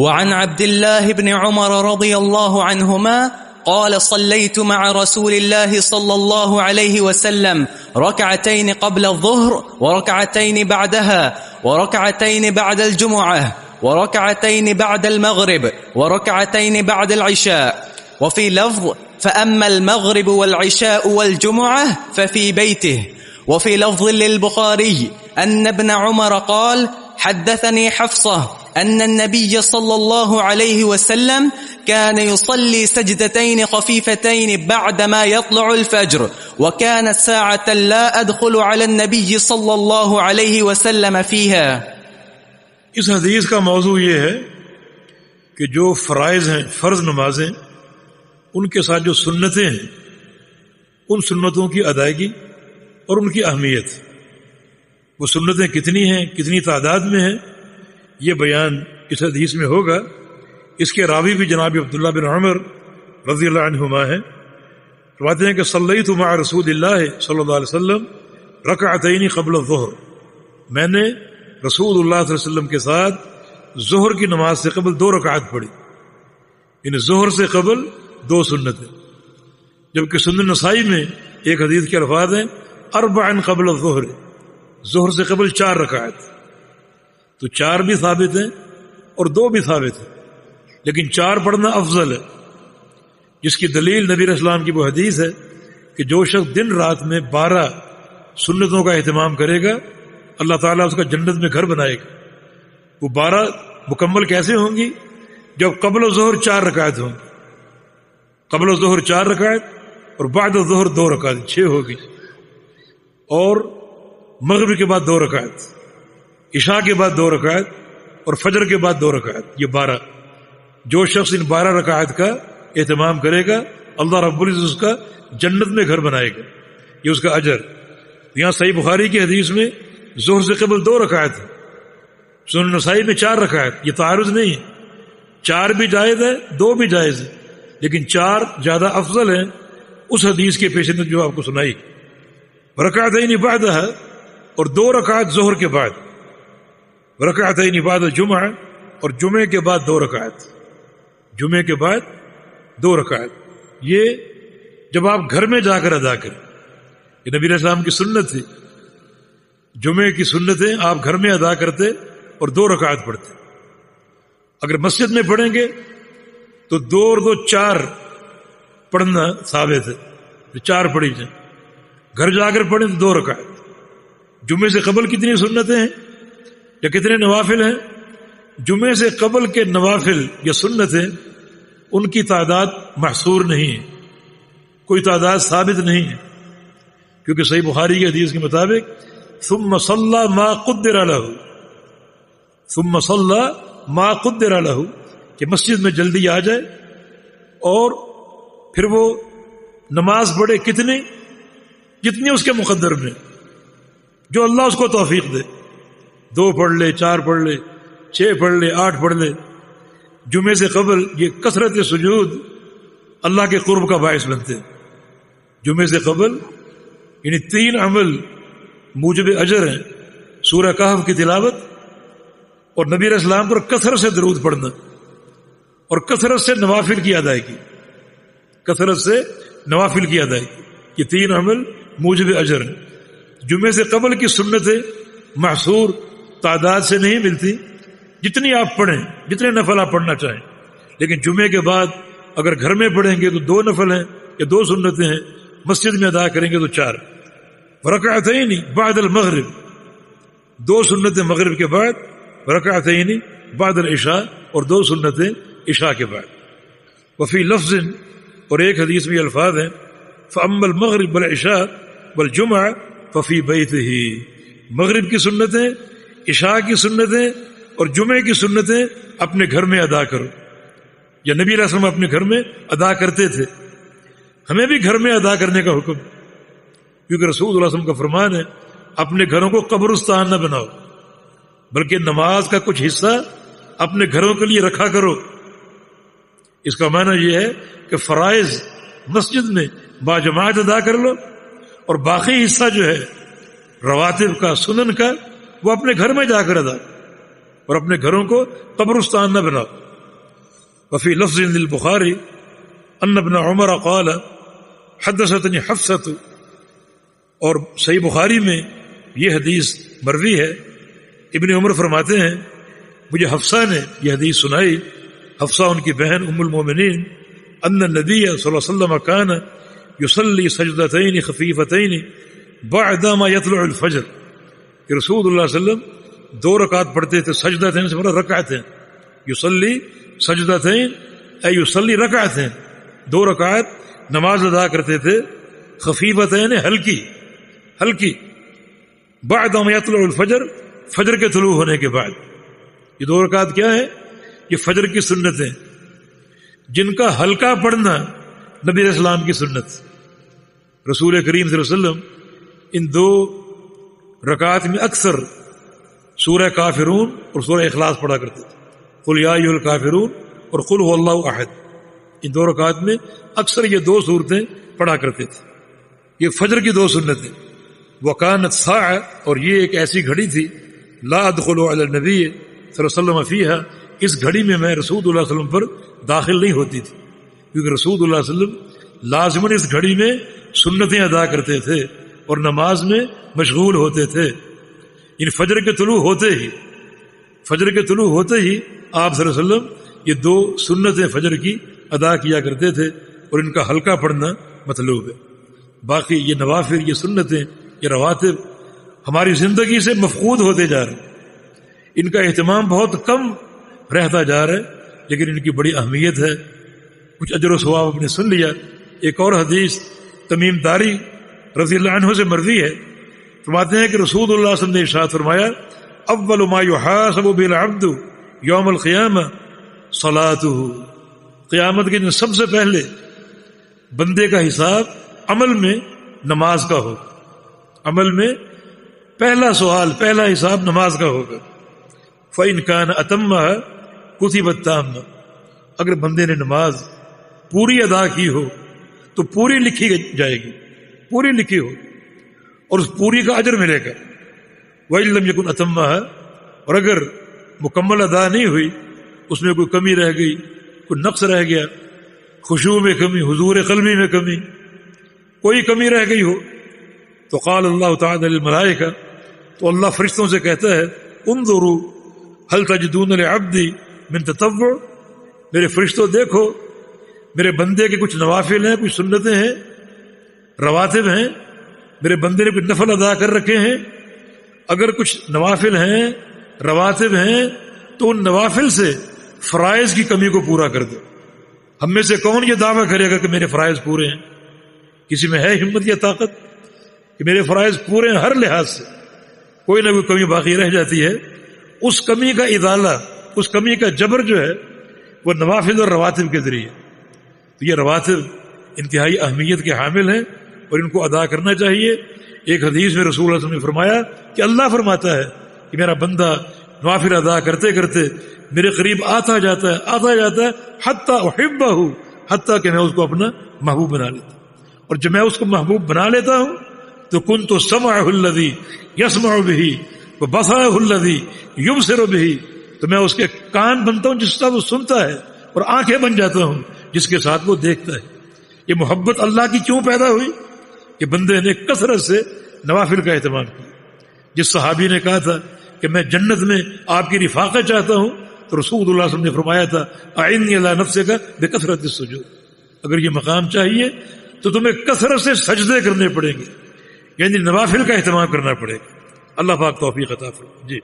وعن عبد الله بن عمر رضي الله عنهما قال صليت مع رسول الله صلى الله عليه وسلم ركعتين قبل الظهر وركعتين بعدها وركعتين بعد الجمعة وركعتين بعد المغرب وركعتين بعد العشاء. وفي لفظ فأما المغرب والعشاء والجمعة ففي بيته. وفي لفظ للبخاري أن ابن عمر قال حدثني حفصة أن النبي صلى الله عليه وسلم كان يصلي سجدتين خفيفتين بعدما يطلع الفجر وكانت ساعة لا أدخل على النبي صلى الله عليه وسلم فيها. اس حدیث کا موضوع یہ ہے کہ جو فرائض ہیں، فرض نمازیں، ان کے ساتھ جو سنتیں ہیں، ان سنتوں کی ادائیگی اور ان کی اہمیت. وہ سنتیں کتنی ہیں، کتنی تعداد میں ہیں، یہ بیان اس حدیث میں ہوگا. اس کے راوی بھی جناب عبداللہ بن عمر رضی اللہ عنہما ہیں. فرماتے ہیں کہ صلیت مع رسول اللہ صلی اللہ علیہ وسلم رکعتین قبل الظہر، میں نے رسول اللہ صلی اللہ علیہ وسلم کے ساتھ ظہر کی نماز سے قبل 2 رکعت پڑھی. یعنی ظہر سے قبل 2 سنتیں. جبکہ سنن نسائی میں ایک حدیث کے الفاظ ہیں اربع قبل الظہر، ظہر سے قبل 4 رکعت. تو 4 بھی ثابت ہیں اور 2 بھی ثابت ہیں، لیکن 4 پڑھنا افضل ہے، جس کی دلیل نبی علیہ السلام کی وہ حدیث ہے کہ جو شخص دن رات میں 12 سنتوں کا اہتمام کرے گا اللہ تعالیٰ اس کا جنت میں گھر بنائے گا. وہ 12 مکمل کیسے ہوں گی؟ جب قبل الظہر 4 رکعت ہوں گی، قبل الظہر 4 رکعت اور بعد الظہر 2 رکعت، 6 ہوگی. اور مغرب کے بعد 2 رکعت، عشاء کے بعد 2 رکعت اور فجر کے بعد 2 رکعت، یہ 12. جو شخص ان 12 رکعت کا اہتمام کرے گا اللہ رب العزت اس کا جنت میں گھر بنائے گا، یہ اس کا اجر. یہاں صحیح بخاری کی حدیث میں ظہر سے قبل 2 رکعت ہے، سنن نسائی میں 4 رکعت. یہ تعارض نہیں ہے، 4 بھی جائز ہے، 2 بھی جائز ہے، لیکن 4 زیادہ افضل ہیں اس حدیث کے پیش نظر جو آپ کو سنائی. رکعتین بعدها، اور 2 رکعت ظہر کے بعد، رکعتین بعد الجمعہ، اور جمعے کے بعد 2 رکعت، جمعے کے بعد 2 رکعت. یہ جب آپ گھر میں جا کر ادا کریں، یہ نبی علیہ السلام کی سنت تھی. جمعے کی سنتیں آپ گھر میں ادا کرتے اور 2 رکعت پڑھتے. اگر مسجد میں پڑھیں گے تو 2 اور 2 4 پڑھنا ثابت ہے، 4 پڑھی جائیں. گھر جا کر پڑھیں تو 2 رکعت. جمعے سے قبل کتنی سنتیں ہیں یا کتنے نوافل ہیں؟ جمعے سے قبل کے نوافل یا سنتیں ان کی تعداد محصور نہیں ہے، کوئی تعداد ثابت نہیں ہے، کیونکہ صحیح بخاری کی حدیث کے مطابق ثم صلی ما قدر له، ثم صلی ما قدر له، کہ مسجد میں جلدی آ جائے اور پھر وہ نماز پڑھے کتنی، جتنی اس کے مقدر میں، جو اللہ اس کو توفیق دے. 2 پڑھ لے، 4 پڑھ لے، 6 پڑھ لے، 8 پڑھ لے. جمعے سے قبل یہ کثرت سجود اللہ کے قرب کا باعث بنتے ہیں. جمعے سے قبل یعنی 3 عمل موجب اجر ہیں: سورہ کہف کی تلاوت، اور نبی علیہ السلام پر کثرت سے درود پڑھنا، اور کثرت سے نوافل کی ادائیگی، کثرت سے نوافل کی ادائیگی. یہ 3 عمل موجب اجر ہیں. جمعے سے قبل کی سنتیں محصور تعداد سے نہیں ملتی، جتنی آپ پڑھیں، جتنے نفل آپ پڑھنا چاہیں. لیکن جمعے کے بعد اگر گھر میں پڑھیں گے تو 2 نفل ہیں یا 2 سنتیں ہیں، مسجد میں ادا کریں گے تو 4. رکعتین بعد المغرب، 2 سنتیں مغرب کے بعد، رکعتین بعد العشاء، اور 2 سنتیں عشاء کے بعد. وفی لفظ، اور ایک حدیث میں الفاظ ہیں فأما المغرب والعشاء والجمعہ ففی بیتہ، مغرب کی سنتیں، عشاء کی سنتیں اور جمعے کی سنتیں اپنے گھر میں ادا کرو. یا نبی علیہ السلام اپنے گھر میں ادا کرتے تھے، ہمیں بھی گھر میں ادا کرنے کا حکم، کیونکہ رسول اللہ علیہ وسلم کا فرمان ہے اپنے گھروں کو قبرستان نہ بناؤ، بلکہ نماز کا کچھ حصہ اپنے گھروں کے لیے رکھا کرو. اس کا معنی یہ ہے کہ فرائض مسجد میں باجماعت ادا کر لو، اور باقی حصہ جو ہے رواتب کا، سنن کا، وہ اپنے گھر میں جا کر ادا، اور اپنے گھروں کو قبرستان نہ بناؤ. وفی لفظ للبخاری ان ابن عمر قال حدثتنی حفصۃ، اور صحیح بخاری میں یہ حدیث مروی ہے، ابن عمر فرماتے ہیں مجھے حفصہ نے یہ حدیث سنائی، حفصہ ان کی بہن ام المومنین، ان النبی صلی اللہ علیہ وسلم کان یصلی سجدتین خفیفتین بعد ما یطلع الفجر، کہ رسول اللہ صلی اللہ علیہ وسلم 2 رکعت پڑھتے تھے، سجدتین سے مراد رکعتیں، یصلی سجدتین اے یصلی رکعتیں، 2 رکعت نماز ادا کرتے تھے، خفیفتین ہلکی، بعد ما یطلع الفجر، فجر کے طلوع ہونے کے بعد۔ یہ 2 رکعت کیا ہے؟ یہ فجر کی سنتیں جن کا ہلکا پڑھنا نبی علیہ السلام کی سنت۔ رسول کریم صلی اللہ علیہ وسلم ان 2 رکعت میں اکثر سورہ کافرون اور سورہ اخلاص پڑھا کرتے تھے، قل یا ایھا الکافرون اور قل ھو اللہ احد، ان 2 رکعت میں اکثر یہ 2 صورتیں پڑھا کرتے تھے۔ یہ فجر کی 2 سنتیں۔ وکانت ساعہ، اور یہ ایک ایسی گھڑی تھی، لا ادخل علی النبی صلی اللہ علیہ وسلم فیہا، اس گھڑی میں میں رسول اللہ صلی اللہ علیہ وسلم پر داخل نہیں ہوتی تھی، کیونکہ رسول اللہ صلی اللہ علیہ وسلم لازماً اس گھڑی میں سنتیں ادا کرتے تھے اور نماز میں مشغول ہوتے تھے۔ ان فجر کے طلوع ہوتے ہی آپ صلی اللہ علیہ وسلم یہ 2 سنتیں فجر کی ادا کیا کرتے تھے، اور ان کا ہلکا پڑھنا مطلوب ہے۔ باقی یہ نوافل، یہ سنتیں، یہ رواتب ہماری زندگی سے مفقود ہوتے جا رہے ہیں، ان کا اہتمام بہت کم رہتا جا رہا ہے، لیکن ان کی بڑی اہمیت ہے، کچھ اجر و ثواب آپ نے سن لیا۔ ایک اور حدیث تمیم داری رضی اللہ عنہ سے مروی ہے، فرماتے ہیں کہ رسول اللہ صلی اللہ علیہ وسلم نے ارشاد فرمایا اول ما یحاسب به العبد یوم القیامہ صلاته، قیامت کے دن سب سے پہلے بندے کا حساب عمل میں نماز کا ہوگا، عمل میں پہلا سوال، پہلا حساب نماز کا ہوگا۔ فإن كان أتمها كتبت تامہ، اگر بندے نے نماز پوری ادا کی ہو تو پوری لکھی جائے گی، پوری لکھی ہو اور اس پوری کا اجر ملے گا۔ وإن لم يكن أتمها، اور اگر مکمل ادا نہیں ہوئی، اس میں کوئی کمی رہ گئی، کوئی نقص رہ گیا، خشوع میں کمی، حضور قلبی میں کمی، کوئی کمی رہ گئی ہو، تو قال اللہ تعالی للملائکہ، تو اللہ فرشتوں سے کہتا ہے انظروا هل تجدون لعبدی من تطوع، میرے فرشتوں دیکھو میرے بندے کے کچھ نوافل ہیں، کچھ سنتیں ہیں، رواتب ہیں، میرے بندے نے کچھ نفل ادا کر رکھے ہیں، اگر کچھ نوافل ہیں، رواتب ہیں، تو ان نوافل سے فرائض کی کمی کو پورا کر دو۔ ہم میں سے کون یہ دعویٰ کرے گا کہ میرے فرائض پورے ہیں؟ کسی میں ہے ہمت یا طاقت کہ میرے فرائض پورے ہیں؟ ہر لحاظ سے کوئی نہ کوئی کمی باقی رہ جاتی ہے، اس کمی کا ازالہ، اس کمی کا جبر جو ہے وہ نوافل اور رواتب کے ذریعے۔ تو یہ رواتب انتہائی اہمیت کے حامل ہیں اور ان کو ادا کرنا چاہیے۔ ایک حدیث میں رسول اللہ صلی اللہ علیہ وسلم نے فرمایا کہ اللہ فرماتا ہے کہ میرا بندہ نوافل ادا کرتے کرتے میرے قریب آتا جاتا ہے حتی احبہ، حتیٰ کہ میں اس کو اپنا محبوب بنا لیتا ہوں، اور جب میں اس کو محبوب بنا لیتا ہوں تو کنت سمعہ الذی یسمع بہ وبصرہ الذی یبصر بہ، تو میں اس کے کان بنتا ہوں جس کا وہ سنتا ہے، اور آنکھیں بن جاتا ہوں جس کے ساتھ وہ دیکھتا ہے۔ یہ محبت اللہ کی کیوں پیدا ہوئی؟ کہ بندے نے کثرت سے نوافل کا اہتمام کیا۔ جس صحابی نے کہا تھا کہ میں جنت میں آپ کی رفاقت چاہتا ہوں، تو رسول اللہ صلی اللہ علیہ وسلم نے فرمایا تھا اعنی علی نفسک بکثرۃ السجود، اگر یہ مقام چاہیے تو تمہیں کثرت سے سجدے کرنے پڑیں گے، یعنی نوافل کا اہتمام کرنا پڑے گا۔ اللہ پاک توفیق عطا فرمائے۔ جی